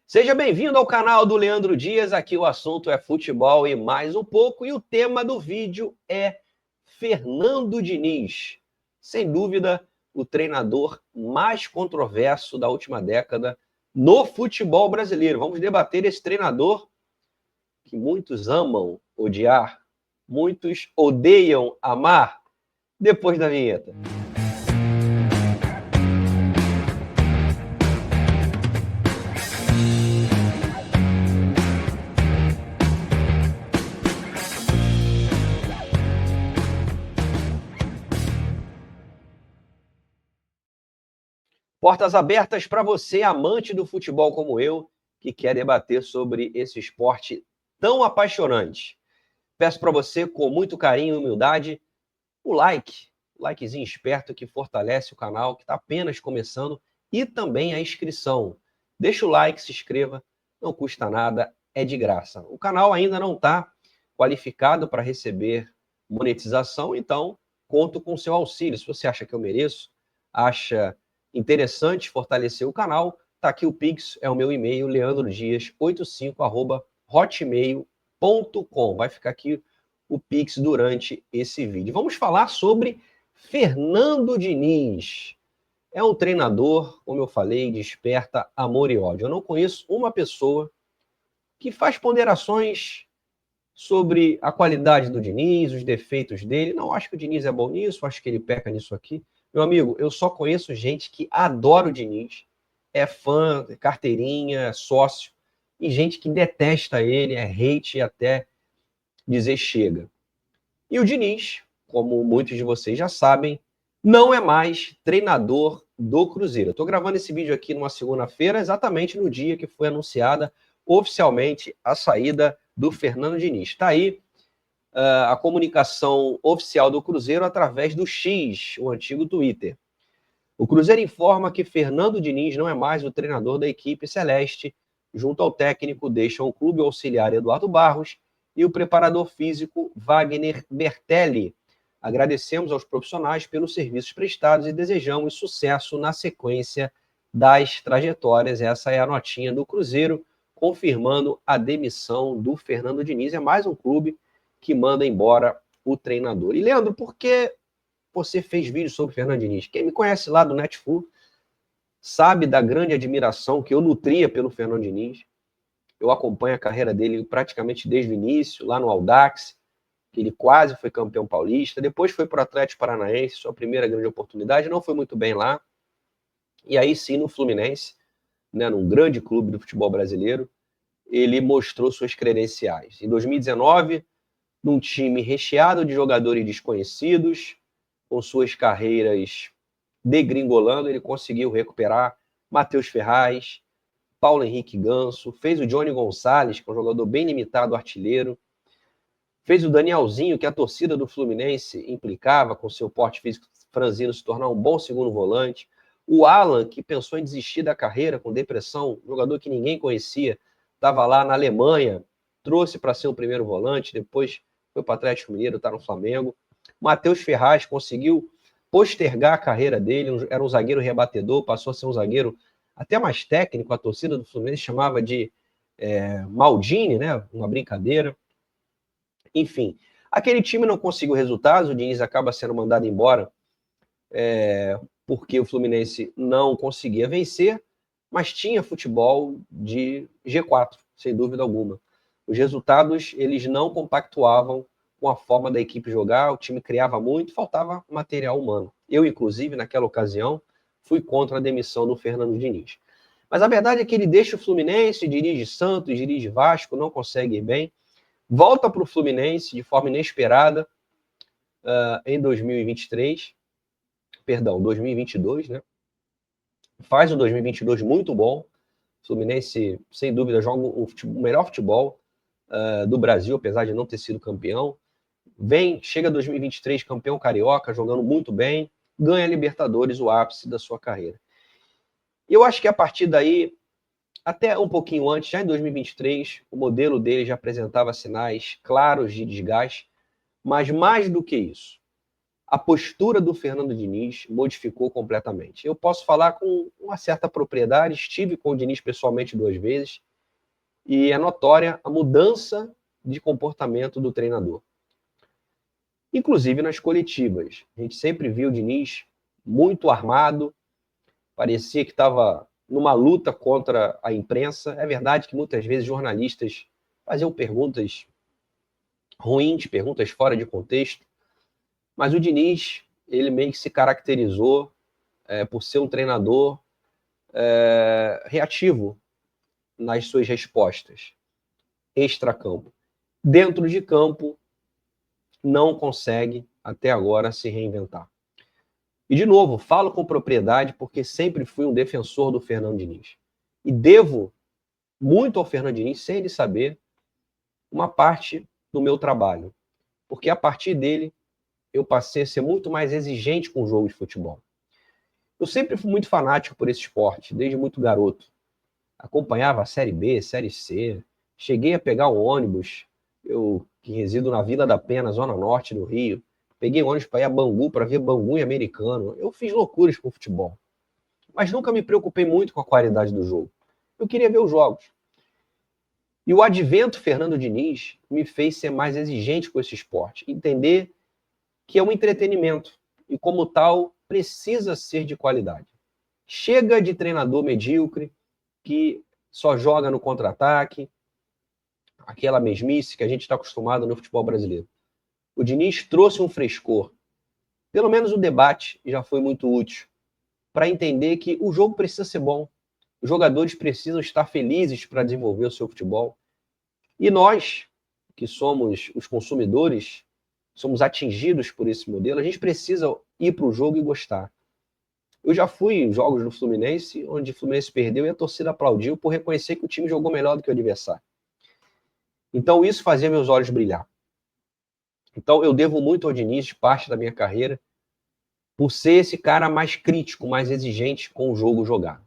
Seja bem-vindo ao canal do Leandro Dias. Aqui o assunto é futebol e mais um pouco. E o tema do vídeo é Fernando Diniz. Sem dúvida, o treinador mais controverso da última década no futebol brasileiro. Vamos debater esse treinador que muitos amam odiar, muitos odeiam amar. Depois da vinheta. Portas abertas para você, amante do futebol como eu, que quer debater sobre esse esporte tão apaixonante. Peço para você, com muito carinho e humildade, o likezinho esperto que fortalece o canal, que está apenas começando, e também a inscrição. Deixa o like, se inscreva, não custa nada, é de graça. O canal ainda não está qualificado para receber monetização, então conto com seu auxílio. Se você acha que eu mereço, acha interessante fortalecer o canal, tá aqui o Pix, é o meu e-mail, leandrodias85@hotmail.com. Vai ficar aqui o Pix durante esse vídeo. Vamos falar sobre Fernando Diniz. É um treinador, como eu falei, desperta amor e ódio. Eu não conheço uma pessoa que faz ponderações sobre a qualidade do Diniz, os defeitos dele. Não, acho que o Diniz é bom nisso, acho que ele peca nisso aqui. Meu amigo, eu só conheço gente que adora o Diniz, é fã, é carteirinha, é sócio, e gente que detesta ele, é hate até dizer chega. E o Diniz, como muitos de vocês já sabem, não é mais treinador do Cruzeiro. Eu estou gravando esse vídeo aqui numa segunda-feira, exatamente no dia que foi anunciada oficialmente a saída do Fernando Diniz. Está aí a comunicação oficial do Cruzeiro através do X, o antigo Twitter. O Cruzeiro informa que Fernando Diniz não é mais o treinador da equipe celeste. Junto ao técnico deixam o clube auxiliar Eduardo Barros e o preparador físico Wagner Bertelli. Agradecemos aos profissionais pelos serviços prestados e desejamos sucesso na sequência das trajetórias. Essa é a notinha do Cruzeiro, confirmando a demissão do Fernando Diniz. É mais um clube que manda embora o treinador. E, Leandro, por que você fez vídeo sobre Fernando Diniz? Quem me conhece lá do Netflix sabe da grande admiração que eu nutria pelo Fernando Diniz. Eu acompanho a carreira dele praticamente desde o início, lá no Audax, que ele quase foi campeão paulista, depois foi para o Atlético Paranaense, sua primeira grande oportunidade, não foi muito bem lá, e aí sim no Fluminense, né, num grande clube do futebol brasileiro, ele mostrou suas credenciais. Em 2019, num time recheado de jogadores desconhecidos, com suas carreiras degringolando, ele conseguiu recuperar Matheus Ferraz, Paulo Henrique Ganso, fez o Johnny Gonçalves, que é um jogador bem limitado, artilheiro, fez o Danielzinho, que a torcida do Fluminense implicava com seu porte físico franzino se tornar um bom segundo volante, o Alan, que pensou em desistir da carreira com depressão, jogador que ninguém conhecia, estava lá na Alemanha, trouxe para ser o primeiro volante, depois foi para o Atlético Mineiro, está no Flamengo. Matheus Ferraz conseguiu postergar a carreira dele, era um zagueiro rebatedor, passou a ser um zagueiro até mais técnico, a torcida do Fluminense chamava de Maldini, né? Uma brincadeira. Enfim, aquele time não conseguiu resultados, o Diniz acaba sendo mandado embora porque o Fluminense não conseguia vencer, mas tinha futebol de G4, sem dúvida alguma. Os resultados, eles não compactuavam com a forma da equipe jogar, o time criava muito, faltava material humano. Eu, inclusive, naquela ocasião, fui contra a demissão do Fernando Diniz. Mas a verdade é que ele deixa o Fluminense, dirige Santos, dirige Vasco, não consegue ir bem, volta para o Fluminense de forma inesperada em 2022, né? Faz o 2022 muito bom. O Fluminense, sem dúvida, joga o melhor futebol do Brasil, apesar de não ter sido campeão. Chega 2023 campeão carioca, jogando muito bem, ganha a Libertadores, o ápice da sua carreira. E eu acho que a partir daí, até um pouquinho antes, já em 2023, o modelo dele já apresentava sinais claros de desgaste, mas mais do que isso, a postura do Fernando Diniz modificou completamente. Eu posso falar com uma certa propriedade, estive com o Diniz pessoalmente 2 vezes, e é notória a mudança de comportamento do treinador. Inclusive nas coletivas. A gente sempre viu o Diniz muito armado, parecia que estava numa luta contra a imprensa. É verdade que muitas vezes jornalistas faziam perguntas ruins, perguntas fora de contexto, mas o Diniz, ele meio que se caracterizou por ser um treinador reativo nas suas respostas, extracampo. Dentro de campo, não consegue, até agora, se reinventar. E, de novo, falo com propriedade porque sempre fui um defensor do Fernando Diniz. E devo muito ao Fernando Diniz, sem ele saber, uma parte do meu trabalho. Porque a partir dele, eu passei a ser muito mais exigente com o jogo de futebol. Eu sempre fui muito fanático por esse esporte, desde muito garoto. Acompanhava a Série B, Série C, cheguei a pegar um ônibus, eu que resido na Vila da Penha, zona norte do Rio, peguei ônibus para ir a Bangu, para ver Bangu e Americano. Eu fiz loucuras com o futebol, mas nunca me preocupei muito com a qualidade do jogo. Eu queria ver os jogos. E o advento Fernando Diniz me fez ser mais exigente com esse esporte, entender que é um entretenimento e, como tal, precisa ser de qualidade. Chega de treinador medíocre que só joga no contra-ataque, aquela mesmice que a gente está acostumado no futebol brasileiro. O Diniz trouxe um frescor. Pelo menos o debate já foi muito útil para entender que o jogo precisa ser bom. Os jogadores precisam estar felizes para desenvolver o seu futebol. E nós, que somos os consumidores, somos atingidos por esse modelo, a gente precisa ir para o jogo e gostar. Eu já fui em jogos do Fluminense, onde o Fluminense perdeu e a torcida aplaudiu por reconhecer que o time jogou melhor do que o adversário. Então isso fazia meus olhos brilhar. Então eu devo muito ao Diniz, parte da minha carreira, por ser esse cara mais crítico, mais exigente com o jogo jogado.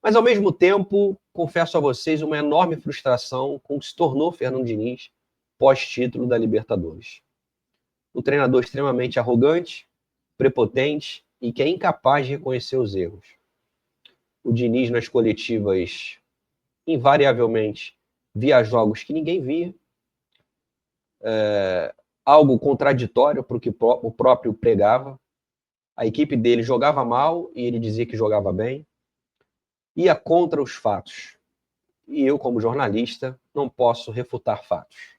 Mas ao mesmo tempo, confesso a vocês uma enorme frustração com o que se tornou Fernando Diniz pós-título da Libertadores. Um treinador extremamente arrogante, prepotente e que é incapaz de reconhecer os erros. O Diniz nas coletivas, invariavelmente, via jogos que ninguém via, algo contraditório para o que o próprio pregava. A equipe dele jogava mal e ele dizia que jogava bem. Ia contra os fatos. E eu, como jornalista, não posso refutar fatos.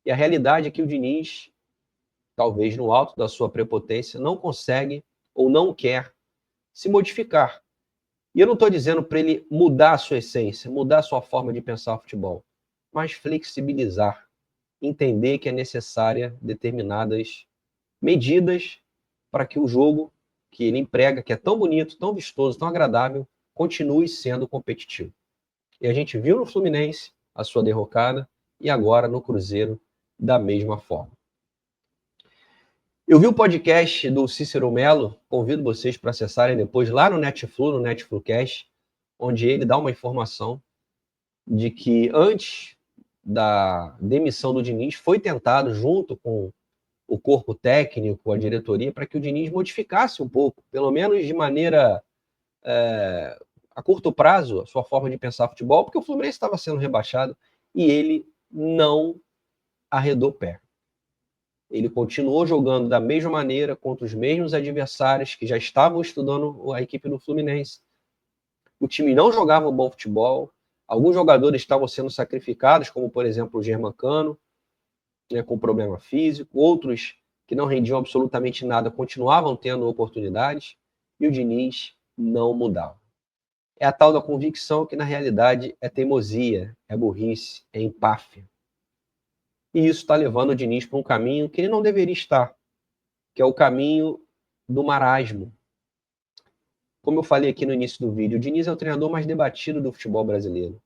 E a realidade é que o Diniz, talvez no alto da sua prepotência, não consegue ou não quer se modificar. E eu não estou dizendo para ele mudar a sua essência, mudar a sua forma de pensar o futebol, mas flexibilizar, entender que é necessária determinadas medidas para que o jogo que ele emprega, que é tão bonito, tão vistoso, tão agradável, continue sendo competitivo. E a gente viu no Fluminense a sua derrocada e agora no Cruzeiro da mesma forma. Eu vi o podcast do Cícero Melo, convido vocês para acessarem depois lá no Netflu, no Netflucast, onde ele dá uma informação de que antes da demissão do Diniz foi tentado, junto com o corpo técnico, a diretoria, para que o Diniz modificasse um pouco, pelo menos de maneira a curto prazo, a sua forma de pensar futebol, porque o Fluminense estava sendo rebaixado e ele não arredou pé. Ele continuou jogando da mesma maneira contra os mesmos adversários que já estavam estudando a equipe do Fluminense. O time não jogava um bom futebol. Alguns jogadores estavam sendo sacrificados, como, por exemplo, o Germancano, com problema físico. Outros que não rendiam absolutamente nada continuavam tendo oportunidades. E o Diniz não mudava. É a tal da convicção que, na realidade, é teimosia, é burrice, é empáfia. E isso está levando o Diniz para um caminho que ele não deveria estar, que é o caminho do marasmo. Como eu falei aqui no início do vídeo, o Diniz é o treinador mais debatido do futebol brasileiro.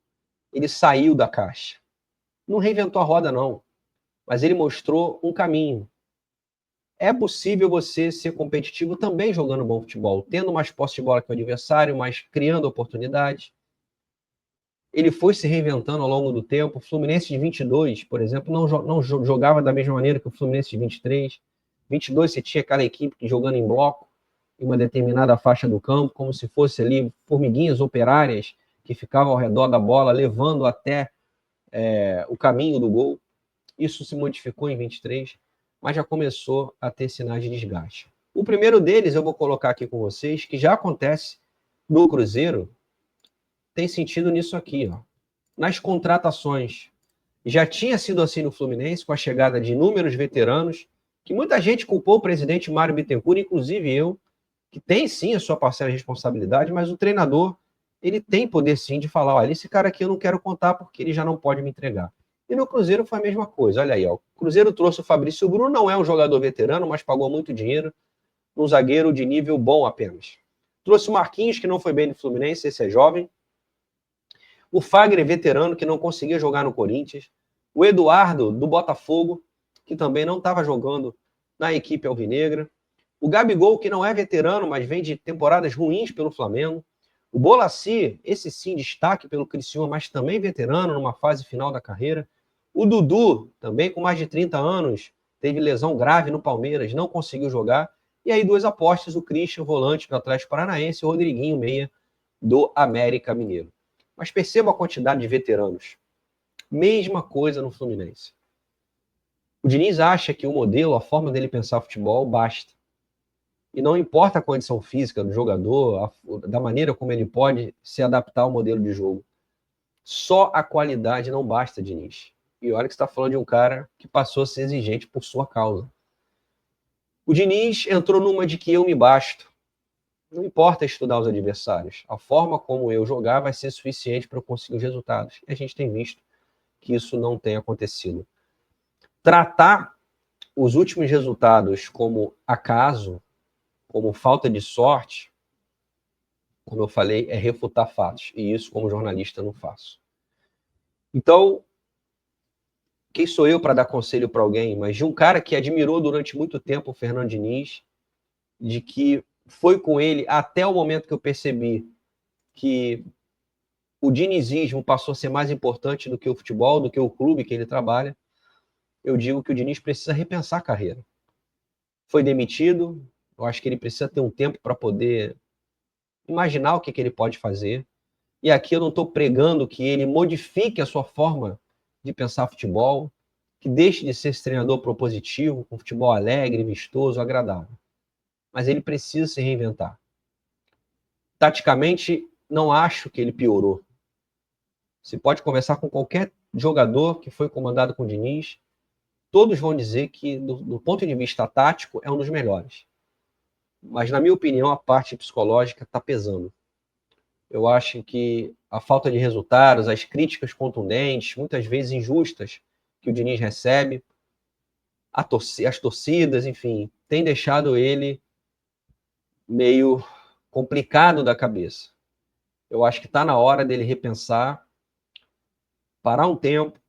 Ele saiu da caixa. Não reinventou a roda, não. Mas ele mostrou um caminho. É possível você ser competitivo também jogando bom futebol, tendo mais posse de bola que o adversário, mas criando oportunidades. Ele foi se reinventando ao longo do tempo. O Fluminense de 22, por exemplo, não jogava da mesma maneira que o Fluminense de 23. 22 você tinha aquela equipe jogando em bloco, em uma determinada faixa do campo, como se fosse ali formiguinhas operárias que ficavam ao redor da bola, levando até o caminho do gol. Isso se modificou em 23, mas já começou a ter sinais de desgaste. O primeiro deles, eu vou colocar aqui com vocês, que já acontece no Cruzeiro, tem sentido nisso aqui, ó. Nas contratações. Já tinha sido assim no Fluminense, com a chegada de inúmeros veteranos, que muita gente culpou o presidente Mário Bittencourt, inclusive eu, que tem sim a sua parcela de responsabilidade, mas o treinador, ele tem poder sim de falar, olha, esse cara aqui eu não quero contar porque ele já não pode me entregar. E no Cruzeiro foi a mesma coisa, olha aí, ó. O Cruzeiro trouxe o Fabrício Bruno, não é um jogador veterano, mas pagou muito dinheiro, um zagueiro de nível bom apenas. Trouxe o Marquinhos, que não foi bem no Fluminense, esse é jovem. O Fagner, veterano, que não conseguia jogar no Corinthians. O Eduardo, do Botafogo, que também não estava jogando na equipe alvinegra. O Gabigol, que não é veterano, mas vem de temporadas ruins pelo Flamengo. O Bolaci, esse sim, destaque pelo Criciúma, mas também veterano, numa fase final da carreira. O Dudu, também com mais de 30 anos, teve lesão grave no Palmeiras, não conseguiu jogar. E aí, duas apostas, o Christian, volante do Atlético Paranaense, e o Rodriguinho, meia do América Mineiro. Mas perceba a quantidade de veteranos. Mesma coisa no Fluminense. O Diniz acha que o modelo, a forma dele pensar futebol, basta. E não importa a condição física do jogador, da maneira como ele pode se adaptar ao modelo de jogo. Só a qualidade não basta, Diniz. E olha que você está falando de um cara que passou a ser exigente por sua causa. O Diniz entrou numa de que eu me basto. Não importa estudar os adversários. A forma como eu jogar vai ser suficiente para eu conseguir os resultados. E a gente tem visto que isso não tem acontecido. Tratar os últimos resultados como acaso, como falta de sorte, como eu falei, é refutar fatos. E isso, como jornalista, não faço. Então, quem sou eu para dar conselho para alguém? Mas de um cara que admirou durante muito tempo o Fernando Diniz, de que foi com ele até o momento que eu percebi que o dinizismo passou a ser mais importante do que o futebol, do que o clube que ele trabalha, eu digo que o Diniz precisa repensar a carreira. Foi demitido, eu acho que ele precisa ter um tempo para poder imaginar o que ele pode fazer. E aqui eu não estou pregando que ele modifique a sua forma de pensar futebol, que deixe de ser esse treinador propositivo, com futebol alegre, vistoso, agradável. Mas ele precisa se reinventar. Taticamente, não acho que ele piorou. Você pode conversar com qualquer jogador que foi comandado com o Diniz, todos vão dizer que, do ponto de vista tático, é um dos melhores. Mas, na minha opinião, a parte psicológica está pesando. Eu acho que a falta de resultados, as críticas contundentes, muitas vezes injustas, que o Diniz recebe, as torcidas, enfim, tem deixado ele meio complicado da cabeça. Eu acho que está na hora dele repensar, parar um tempo,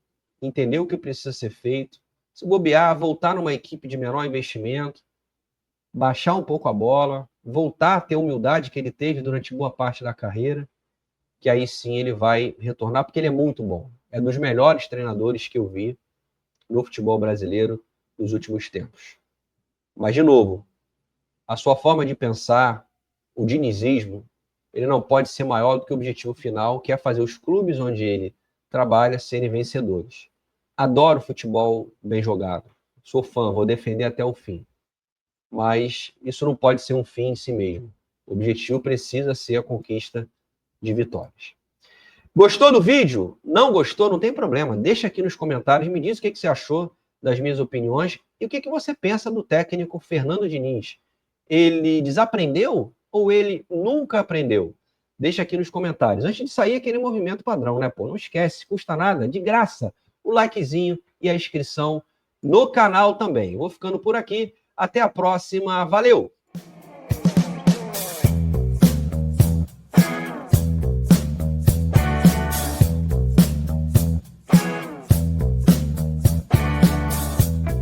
entender o que precisa ser feito, se bobear, voltar numa equipe de menor investimento, baixar um pouco a bola, voltar a ter a humildade que ele teve durante boa parte da carreira, que aí sim ele vai retornar, porque ele é muito bom. É dos melhores treinadores que eu vi no futebol brasileiro nos últimos tempos. Mas, de novo, a sua forma de pensar, o dinizismo, ele não pode ser maior do que o objetivo final, que é fazer os clubes onde ele trabalha serem vencedores. Adoro futebol bem jogado. Sou fã, vou defender até o fim. Mas isso não pode ser um fim em si mesmo. O objetivo precisa ser a conquista de vitórias. Gostou do vídeo? Não gostou? Não tem problema. Deixa aqui nos comentários, me diz o que você achou das minhas opiniões e o que você pensa do técnico Fernando Diniz. Ele desaprendeu ou ele nunca aprendeu? Deixa aqui nos comentários. Antes de sair aquele movimento padrão, né? Pô, não esquece, custa nada, de graça, o likezinho e a inscrição no canal também. Vou ficando por aqui. Até a próxima. Valeu!